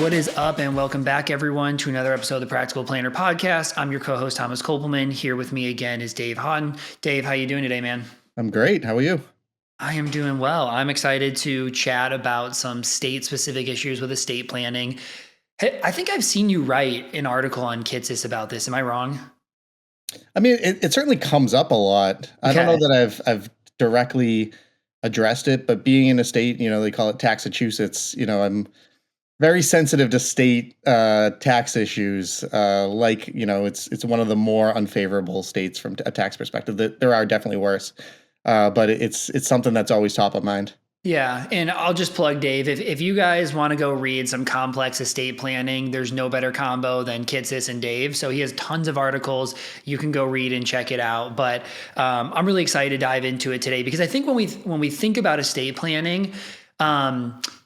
What is up, and welcome back, everyone, to another episode of the Practical Planner Podcast. I'm your co-host, Thomas Kopelman. Here with me again is Dave Haughton. Dave, how you doing today, man? I'm great. How are you? I am doing well. I'm excited to chat about some state-specific issues with estate planning. Hey, I think I've seen you write an article on Kitsis about this. Am I wrong? I mean, it certainly comes up a lot. I don't know that I've directly addressed it, but being in a state, they call it Taxachusetts. I'm very sensitive to state tax issues. It's one of the more unfavorable states from a tax perspective. There are definitely worse, but it's something that's always top of mind. Yeah, and I'll just plug Dave. If you guys want to go read some complex estate planning, there's no better combo than Kitsis and Dave. So he has tons of articles. You can go read and check it out. But I'm really excited to dive into it today because I think when we think about estate planning,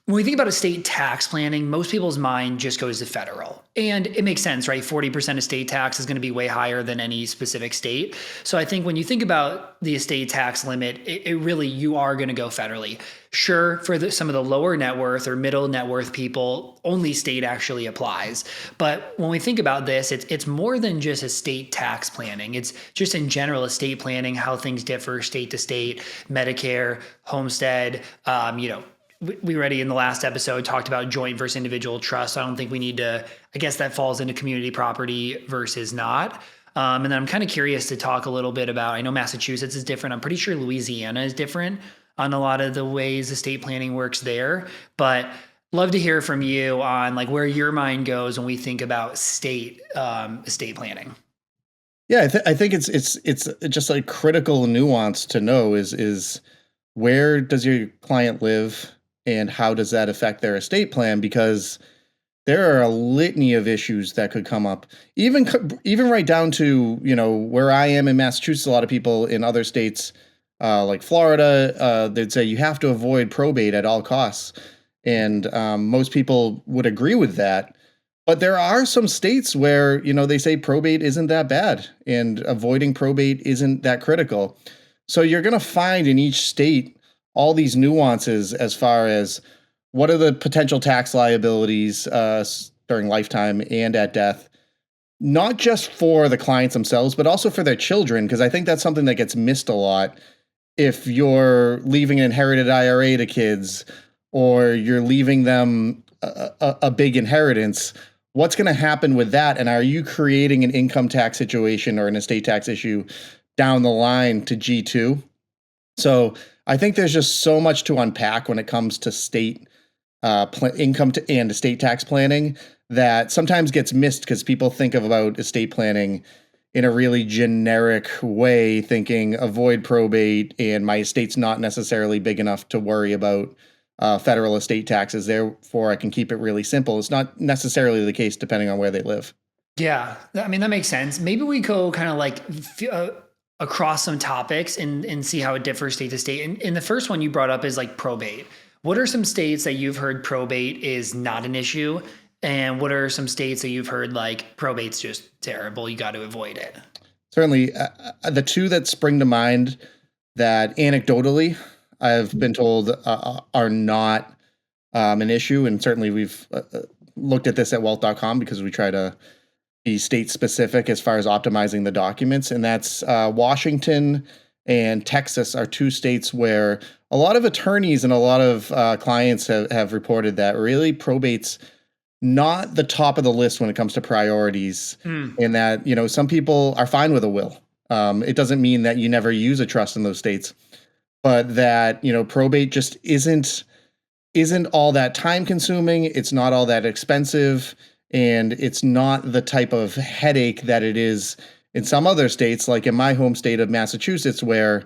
when we think about estate tax planning, most people's mind just goes to federal. And it makes sense, right? 40% estate tax is going to be way higher than any specific state. So I think when you think about the estate tax limit, it really, you are going to go federally. Sure, for some of the lower net worth or middle net worth people, only state actually applies. But when we think about this, it's more than just estate tax planning. It's just in general estate planning, how things differ state to state, Medicare, homestead, we already in the last episode talked about joint versus individual trust. I don't think we need to, I guess that falls into community property versus not. And then I'm kind of curious to talk a little bit about, I know Massachusetts is different. I'm pretty sure Louisiana is different on a lot of the ways estate planning works there, but love to hear from you on like where your mind goes when we think about state estate planning. Yeah, I think it's just like critical nuance to know is where does your client live? And how does that affect their estate plan? Because there are a litany of issues that could come up, even right down to, where I am in Massachusetts. A lot of people in other states, like Florida, they'd say you have to avoid probate at all costs. And most people would agree with that. But there are some states where, they say probate isn't that bad and avoiding probate isn't that critical. So you're going to find in each state all these nuances as far as what are the potential tax liabilities during lifetime and at death, not just for the clients themselves, but also for their children, because I think that's something that gets missed a lot. If you're leaving an inherited IRA to kids or you're leaving them a big inheritance, what's going to happen with that? And are you creating an income tax situation or an estate tax issue down the line to G2? So I think there's just so much to unpack when it comes to state income and estate tax planning that sometimes gets missed because people think about estate planning in a really generic way, thinking avoid probate and my estate's not necessarily big enough to worry about federal estate taxes. Therefore, I can keep it really simple. It's not necessarily the case depending on where they live. Yeah, I mean, that makes sense. Maybe we go kind of like across some topics and see how it differs state to state. And the first one you brought up is like probate. What are some states that you've heard probate is not an issue? And what are some states that you've heard like probate's just terrible, you got to avoid it? Certainly, the two that spring to mind that anecdotally I've been told are not an issue. And certainly we've looked at this at wealth.com because we try to be state specific as far as optimizing the documents. And that's Washington and Texas are two states where a lot of attorneys and a lot of clients have reported that really probate's not the top of the list when it comes to priorities. And that, some people are fine with a will. It doesn't mean that you never use a trust in those states, but that, probate just isn't all that time consuming. It's not all that expensive. And it's not the type of headache that it is in some other states, like in my home state of Massachusetts, where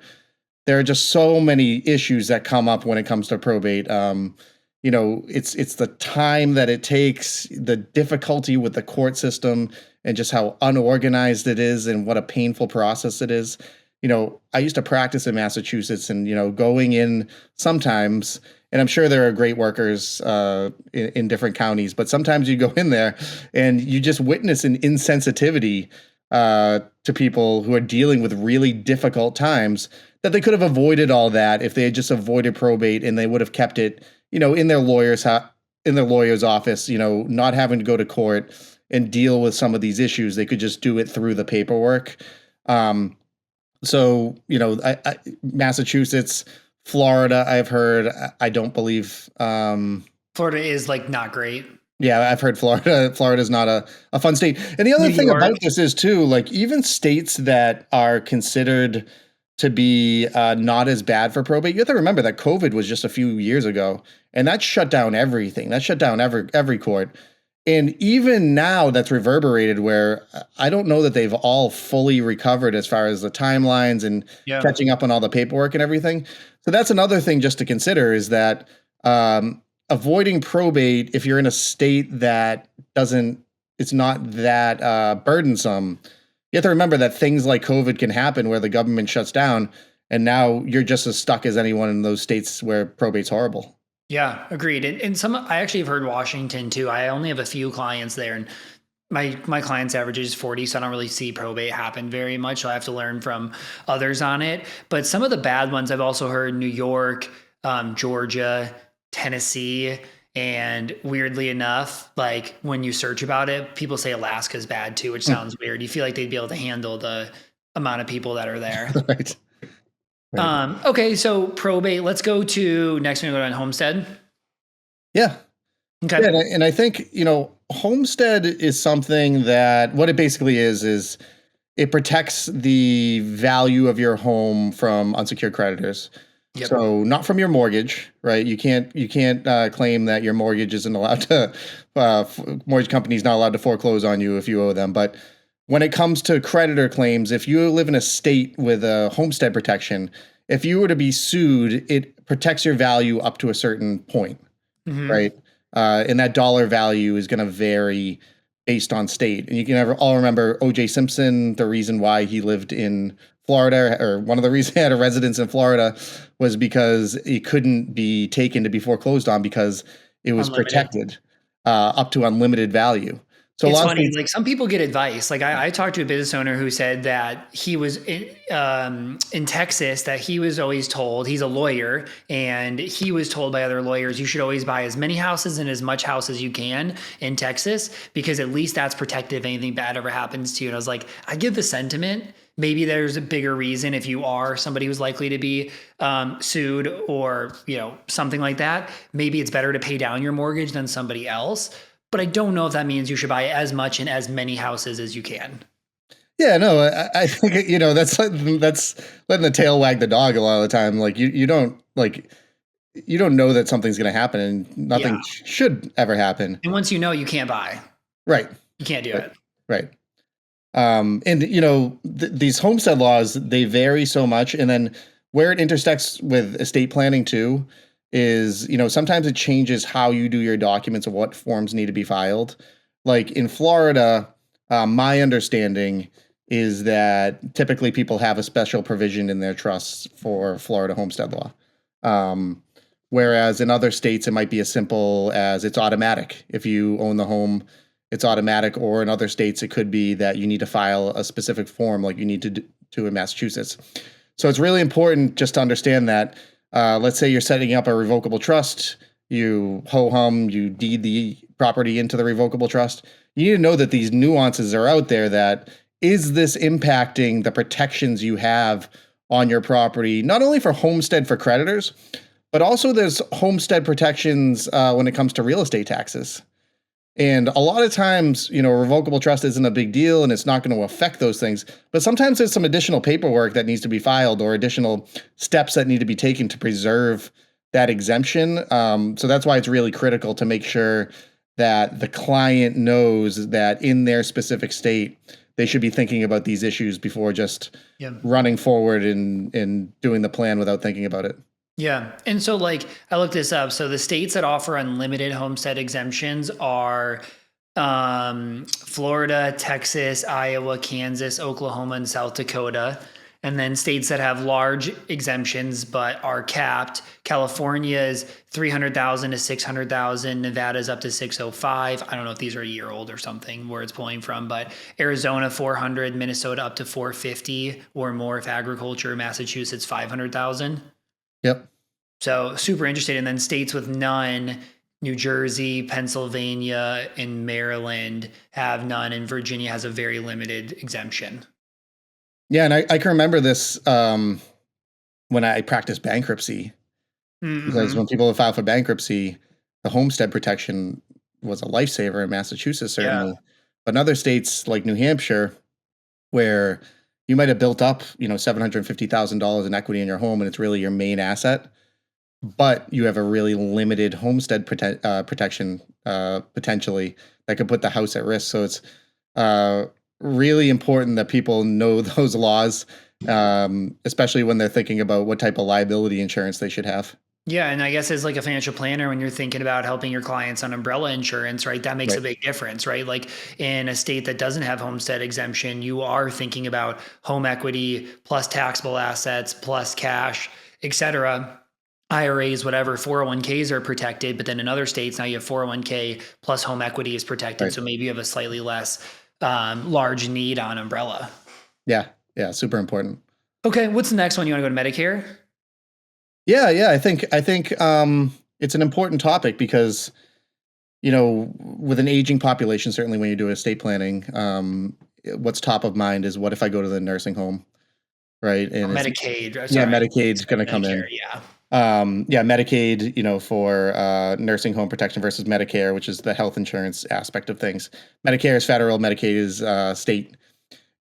there are just so many issues that come up when it comes to probate. It's the time that it takes, the difficulty with the court system, and just how unorganized it is and what a painful process it is. I used to practice in Massachusetts and, going in sometimes, and I'm sure there are great workers in different counties, but sometimes you go in there and you just witness an insensitivity to people who are dealing with really difficult times that they could have avoided all that if they had just avoided probate and they would have kept it, in their lawyer's in their lawyer's office, not having to go to court and deal with some of these issues. They could just do it through the paperwork. Um, so, Massachusetts, Florida, I've heard, I don't believe, Florida is like not great. yeah, I've heard Florida's not a fun state. And the New other thing York. about this is too, like even states that are considered to be not as bad for probate, you have to remember that COVID was just a few years ago, and that shut down everything. That shut down every court. And even now that's reverberated where I don't know that they've all fully recovered as far as the timelines and Yeah. catching up on all the paperwork and everything. So that's another thing just to consider is that avoiding probate, if you're in a state that it's not that burdensome, you have to remember that things like COVID can happen where the government shuts down and now you're just as stuck as anyone in those states where probate's horrible. Yeah, agreed. And some I actually have heard Washington too. I only have a few clients there, and my clients average is 40, so I don't really see probate happen very much. So I have to learn from others on it. But some of the bad ones I've also heard New York, Georgia, Tennessee, and weirdly enough, like when you search about it, people say Alaska's bad too, which sounds weird. You feel like they'd be able to handle the amount of people that are there. Right. Right. Okay, so probate. Let's go to next. We're going to go on homestead. Yeah. Okay. Yeah, and I think, homestead is something that what it basically is it protects the value of your home from unsecured creditors. Yep. So not from your mortgage, right? You can't claim that your mortgage isn't allowed to, mortgage company's not allowed to foreclose on you if you owe them. But when it comes to creditor claims, if you live in a state with a homestead protection, if you were to be sued, it protects your value up to a certain point, right? And that dollar value is going to vary based on state. And you can all remember O.J. Simpson, the reason why he lived in Florida, or one of the reasons he had a residence in Florida was because it couldn't be taken to be foreclosed on because it was Unlimited. protected up to unlimited value. So It's a lot funny, of states, like some people get advice. Like I talked to a business owner who said that he was in Texas, that he was always told, he's a lawyer, and he was told by other lawyers, you should always buy as many houses and as much house as you can in Texas, because at least that's protected if anything bad ever happens to you. And I was like, I get the sentiment. Maybe there's a bigger reason if you are somebody who's likely to be sued or, something like that. Maybe it's better to pay down your mortgage than somebody else. But I don't know if that means you should buy as much and as many houses as you can. yeah, no, I think, that's letting the tail wag the dog a lot of the time. Like you don't know that something's going to happen and nothing Yeah. should ever happen. And once you know, you can't buy. Right. You can't do Right. it. Right. And these homestead laws, they vary so much. And then where it intersects with estate planning too is, sometimes it changes how you do your documents and what forms need to be filed. Like in Florida, my understanding is that typically people have a special provision in their trusts for Florida homestead law. Whereas in other states, it might be as simple as it's automatic. If you own the home, it's automatic. Or in other states, it could be that you need to file a specific form like you need to in Massachusetts. So it's really important just to understand that, let's say you're setting up a revocable trust, you ho-hum, you deed the property into the revocable trust. You need to know that these nuances are out there. That is this impacting the protections you have on your property, not only for homestead for creditors, but also there's homestead protections when it comes to real estate taxes. And a lot of times, revocable trust isn't a big deal and it's not going to affect those things. But sometimes there's some additional paperwork that needs to be filed or additional steps that need to be taken to preserve that exemption. So that's why it's really critical to make sure that the client knows that in their specific state, they should be thinking about these issues before just running forward and doing the plan without thinking about it. Yeah. And so I looked this up. So the states that offer unlimited homestead exemptions are Florida, Texas, Iowa, Kansas, Oklahoma, and South Dakota. And then states that have large exemptions but are capped. California is 300,000 to 600,000. Nevada is up to 605. I don't know if these are a year old or something where it's pulling from, but Arizona 400, Minnesota up to 450 or more if agriculture, Massachusetts 500,000. Yep. So super interesting. And then states with none, New Jersey, Pennsylvania, and Maryland have none, and Virginia has a very limited exemption. Yeah, and I can remember this when I practiced bankruptcy, because Mm-hmm. when people would file for bankruptcy, the homestead protection was a lifesaver in Massachusetts, Yeah. certainly. But in other states like New Hampshire, where you might have built up, $750,000 in equity in your home, and it's really your main asset, but you have a really limited homestead protection potentially that could put the house at risk. So it's uh, really important that people know those laws, especially when they're thinking about what type of liability insurance they should have. Yeah, and I guess as like a financial planner, when you're thinking about helping your clients on umbrella insurance, right, that makes a Right. big difference, right? Like in a state that doesn't have homestead exemption, you are thinking about home equity plus taxable assets plus cash, et cetera. IRAs, whatever, 401ks are protected, but then in other states, now you have 401k plus home equity is protected. Right. So maybe you have a slightly less large need on umbrella. Yeah. Yeah. Super important. Okay, what's the next one? You want to go to Medicare? Yeah. Yeah. I think it's an important topic because with an aging population, certainly when you do estate planning, what's top of mind is what if I go to the nursing home, right? Or And is Medicaid. yeah, Sorry, Medicaid's going to come Medicare. in. Yeah. Yeah, Medicaid, for nursing home protection versus Medicare, which is the health insurance aspect of things. Medicare is federal, Medicaid is state,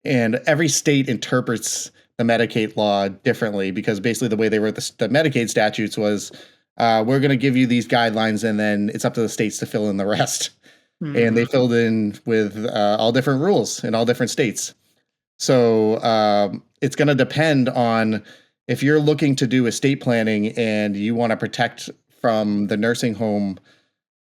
and every state interprets the Medicaid law differently because basically the way they wrote the Medicaid statutes was we're going to give you these guidelines and then it's up to the states to fill in the rest. And they Mhm. filled in with all different rules in all different states. So it's going to depend on if you're looking to do estate planning and you want to protect from the nursing home,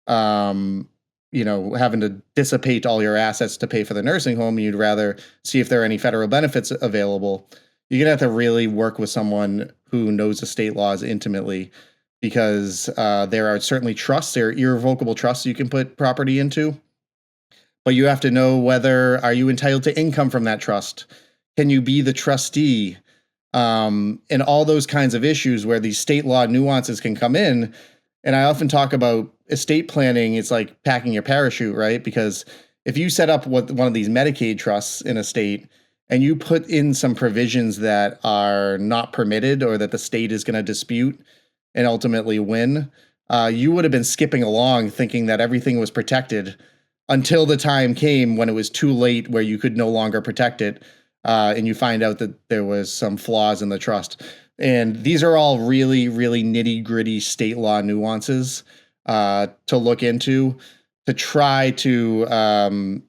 um, having to dissipate all your assets to pay for the nursing home, you'd rather see if there are any federal benefits available. You're gonna have to really work with someone who knows the state laws intimately, because there are certainly trusts, there are irrevocable trusts you can put property into, but you have to know whether are you entitled to income from that trust? Can you be the trustee? And all those kinds of issues where these state law nuances can come in. And I often talk about estate planning. It's like packing your parachute, right? Because if you set up one of these Medicaid trusts in a state and you put in some provisions that are not permitted or that the state is going to dispute and ultimately win, you would have been skipping along thinking that everything was protected until the time came when it was too late where you could no longer protect it, and you find out that there was some flaws in the trust. And these are all really, really nitty gritty state law nuances to look into to try to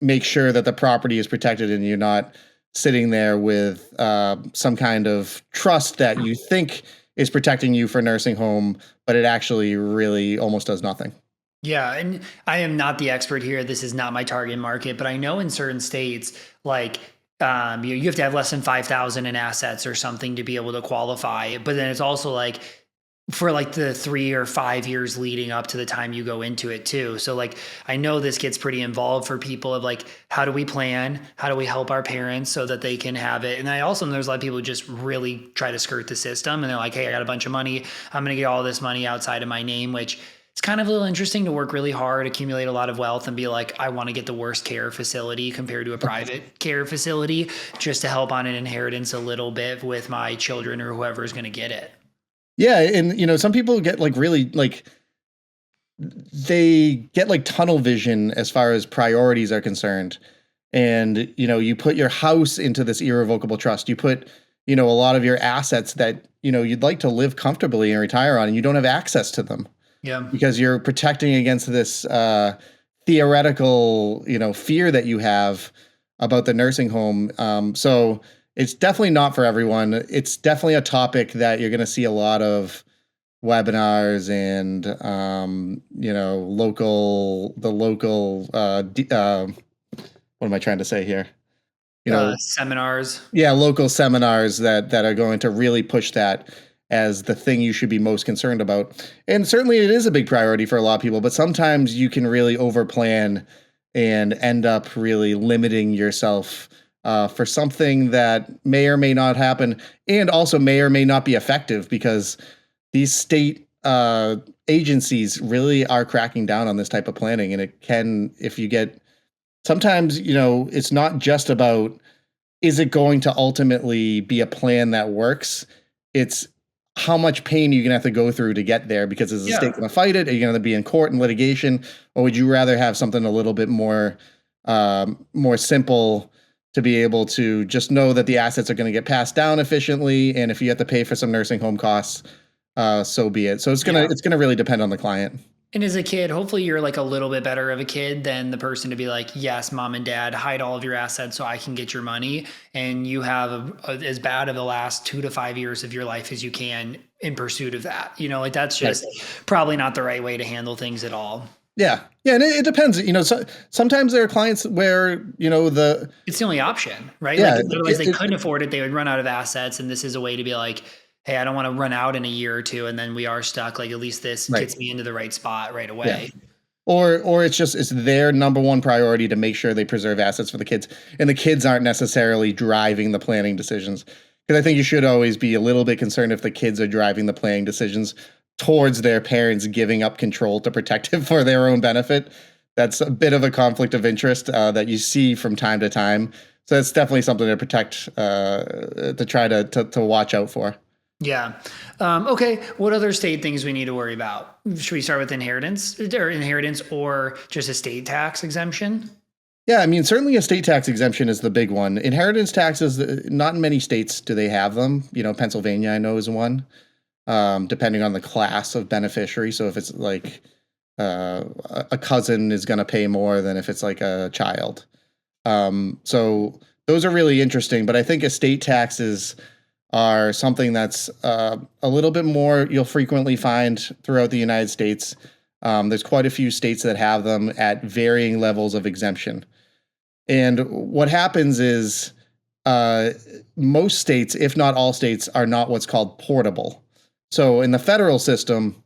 make sure that the property is protected and you're not sitting there with some kind of trust that you think is protecting you for nursing home, but it actually really almost does nothing. Yeah, and I am not the expert here. This is not my target market, but I know in certain states, like you have to have less than 5,000 in assets or something to be able to qualify. But then it's also like for like the 3 or 5 years leading up to the time you go into it too. So like I know this gets pretty involved for people of like how do we plan? How do we help our parents so that they can have it? And I also know there's a lot of people who just really try to skirt the system and they're like, hey, I got a bunch of money. I'm gonna get all this money outside of my name, which it's kind of a little interesting to work really hard, accumulate a lot of wealth, and be like, I want to get the worst care facility compared to a private care facility just to help on an inheritance a little bit with my children or whoever is going to get it. Yeah, and some people get like really like they get like tunnel vision as far as priorities are concerned. And you put your house into this irrevocable trust. You put, a lot of your assets that, you'd like to live comfortably and retire on, and you don't have access to them Yeah. because you're protecting against this theoretical, fear that you have about the nursing home. So it's definitely not for everyone. It's definitely a topic that you're going to see a lot of webinars and local what am I trying to say here? You know, Seminars. yeah, local seminars that are going to really push that as the thing you should be most concerned about. And certainly it is a big priority for a lot of people, but sometimes you can really overplan and end up really limiting yourself for something that may or may not happen and also may or may not be effective because these state agencies really are cracking down on this type of planning, and it can, if you get, sometimes, it's not just about, is it going to ultimately be a plan that works? It's how much pain you're gonna have to go through to get there, because is the state Yeah. gonna fight it? Are you gonna be in court and litigation? Or would you rather have something a little bit more simple, to be able to just know that the assets are gonna get passed down efficiently, and if you have to pay for some nursing home costs, so be it. So it's gonna Yeah. it's gonna really depend on the client. And as a kid, hopefully you're like a little bit better of a kid than the person to be like, yes, mom and dad, hide all of your assets so I can get your money. And you have as bad of the last 2 to 5 years of your life as you can in pursuit of that. Like that's Right. just probably not the right way to handle things at all. Yeah. Yeah, and it depends. So sometimes there are clients where, It's the only option, right? Like yeah, otherwise they couldn't afford it. They would run out of assets. And this is a way to be like, hey, I don't want to run out in a year or two. And then we are stuck. Like at least this right. gets me into the right spot right Yeah. away. Or it's their number one priority to make sure they preserve assets for the kids, and the kids aren't necessarily driving the planning decisions. Because I think you should always be a little bit concerned if the kids are driving the planning decisions towards their parents giving up control to protect it for their own benefit. That's a bit of a conflict of interest that you see from time to time. So that's definitely something to protect, to try to watch out for. Yeah. Okay. What other state things we need to worry about? Should we start with inheritance or just estate tax exemption? Yeah, I mean, certainly estate tax exemption is the big one. Inheritance taxes, not in many states do they have them. Pennsylvania, I know, is one, depending on the class of beneficiary. So if it's like a cousin is going to pay more than if it's like a child. So those are really interesting. But I think estate taxes are something that's a little bit more you'll frequently find throughout the United States. There's quite a few states that have them at varying levels of exemption. And what happens is uh, most states, if not all states, are not what's called portable. So in the federal system,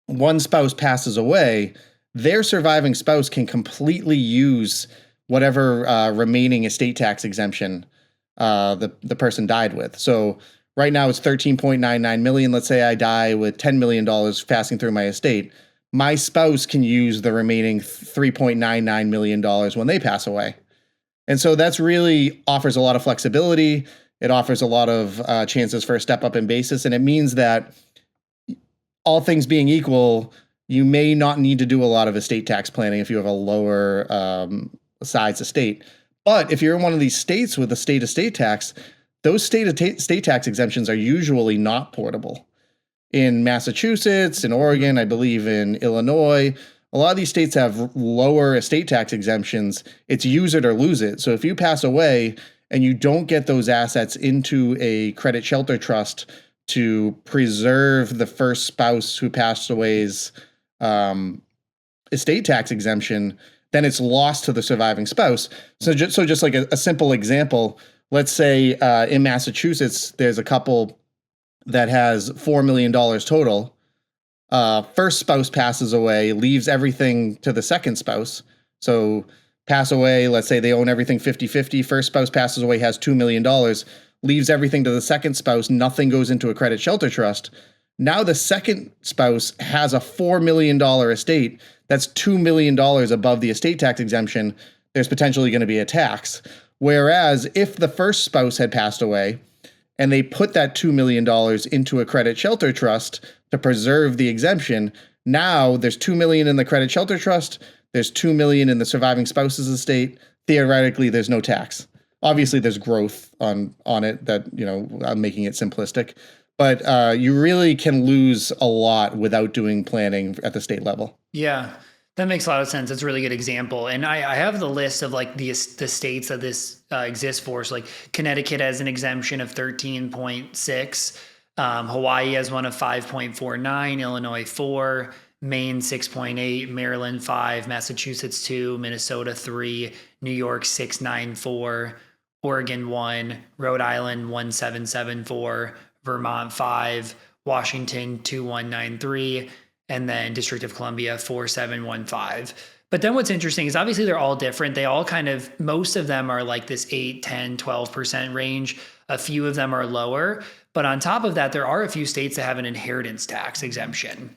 one spouse passes away, their surviving spouse can completely use whatever remaining estate tax exemption the person died with. So right now it's 13.99 million. Let's say I die with $10 million passing through my estate. My spouse can use the remaining $3.99 million when they pass away. And so that's really offers a lot of flexibility. It offers a lot of chances for a step up in basis. And it means that all things being equal, you may not need to do a lot of estate tax planning if you have a lower size estate. But if you're in one of these states with a state estate tax, those state tax exemptions are usually not portable. In Massachusetts, in Oregon, I believe in Illinois, a lot of these states have lower estate tax exemptions. It's use it or lose it. So if you pass away and you don't get those assets into a credit shelter trust to preserve the first spouse who passed away's estate tax exemption, then it's lost to the surviving spouse. So just like a simple example, let's say in Massachusetts, there's a couple that has $4 million total. First spouse passes away, leaves everything to the second spouse. So pass away, let's say they own everything 50-50. First spouse passes away, has $2 million, leaves everything to the second spouse. Nothing goes into a credit shelter trust. Now the second spouse has a $4 million estate. That's $2 million above the estate tax exemption. There's potentially going to be a tax. Whereas if the first spouse had passed away and they put that $2 million into a credit shelter trust to preserve the exemption, now there's $2 million in the credit shelter trust. There's $2 million in the surviving spouse's estate. Theoretically, there's no tax. Obviously, there's growth on it that, I'm making it simplistic. But you really can lose a lot without doing planning at the state level. Yeah, that makes a lot of sense. That's a really good example. And I have the list of like the states that this exists for. So like Connecticut has an exemption of 13.6. Hawaii has one of 5.49, Illinois 4, Maine 6.8, Maryland 5, Massachusetts 2, Minnesota 3, New York 694, Oregon 1, Rhode Island 1774, Vermont 5, Washington 2193, and then District of Columbia 4715. But then what's interesting is obviously they're all different. They all most of them are like this 8, 10, 12% range. A few of them are lower. But on top of that, there are a few states that have an inheritance tax exemption.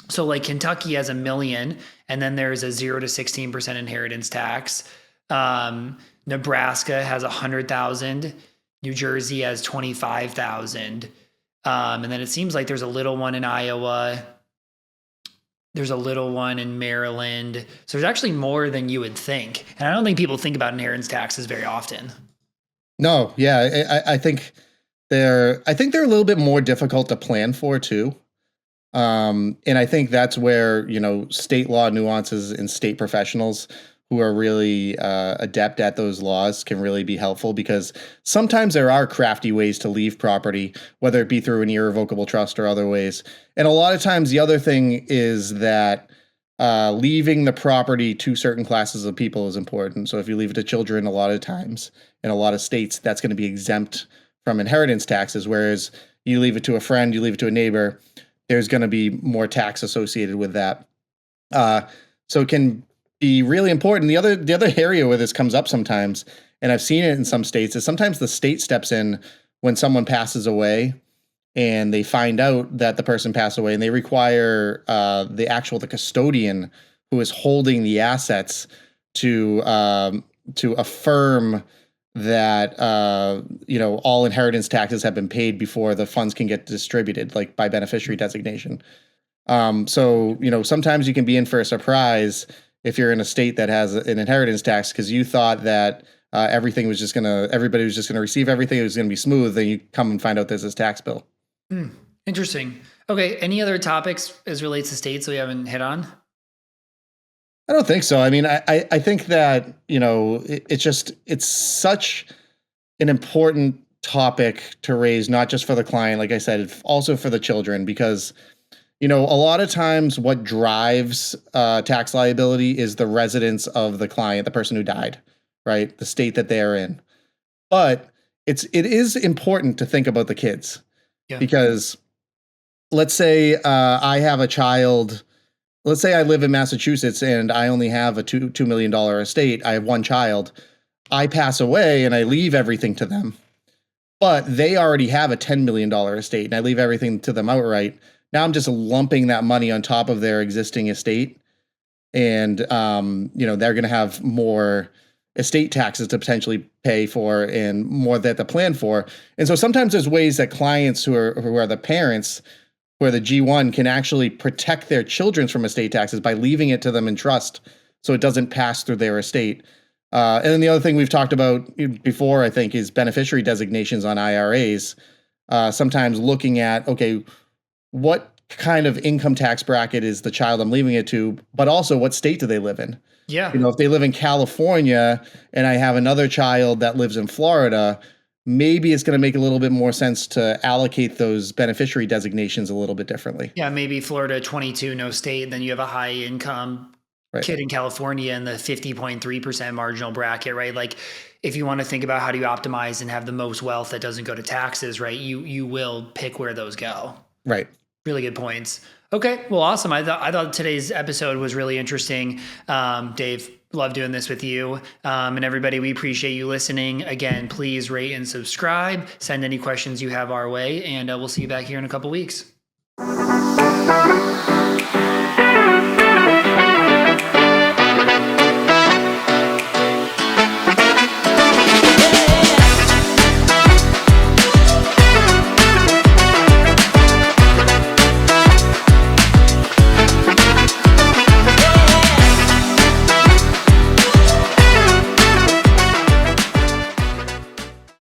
So like Kentucky has 1 million, and then there's a 0 to 16% inheritance tax. Nebraska has 100,000. New Jersey has 25,000. And then it seems like there's a little one in Iowa. There's a little one in Maryland. So there's actually more than you would think. And I don't think people think about inheritance taxes very often. No, yeah, I think they're a little bit more difficult to plan for too. And I think that's where, state law nuances and state professionals who are really adept at those laws can really be helpful, because sometimes there are crafty ways to leave property, whether it be through an irrevocable trust or other ways. And a lot of times the other thing is that leaving the property to certain classes of people is important. So if you leave it to children, a lot of times in a lot of states, that's going to be exempt from inheritance taxes, whereas you leave it to a friend, you leave it to a neighbor, there's going to be more tax associated with that. So it can be really important. The other area where this comes up sometimes, and I've seen it in some states, is sometimes the state steps in when someone passes away and they find out that the person passed away, and they require the custodian who is holding the assets to affirm that all inheritance taxes have been paid before the funds can get distributed, like by beneficiary designation. So sometimes you can be in for a surprise if you're in a state that has an inheritance tax, because you thought that everybody was just gonna receive everything, it was gonna be smooth, then you come and find out there's this tax bill. Interesting. Okay, any other topics as relates to states we haven't hit on? I don't think so. I mean, I think that, it's such an important topic to raise, not just for the client, like I said, also for the children, because, a lot of times what drives tax liability is the residence of the client, the person who died, right? The state that they're in. But it is important to think about the kids, because let's say I have a child. Let's say I live in Massachusetts and I only have a $2 million estate. I have one child. I pass away and I leave everything to them, but they already have a $10 million estate and I leave everything to them outright. Now I'm just lumping that money on top of their existing estate. And, they're going to have more estate taxes to potentially pay for and more that to plan for. And so sometimes there's ways that clients who are the parents, where the G1 can actually protect their children from estate taxes by leaving it to them in trust so it doesn't pass through their estate. And then the other thing we've talked about before, I think, is beneficiary designations on IRAs. Sometimes looking at, okay, what kind of income tax bracket is the child I'm leaving it to, but also what state do they live in? Yeah. If they live in California and I have another child that lives in Florida, maybe it's going to make a little bit more sense to allocate those beneficiary designations a little bit differently. Yeah, maybe Florida 22, no state, then you have a high income kid in California in the 50.3% marginal bracket, right? Like if you want to think about how do you optimize and have the most wealth that doesn't go to taxes, right? You will pick where those go. Right. Really good points. Okay, well, awesome. I thought today's episode was really interesting. Dave, love doing this with you. And everybody, we appreciate you listening. Again, please rate and subscribe. Send any questions you have our way, and we'll see you back here in a couple weeks.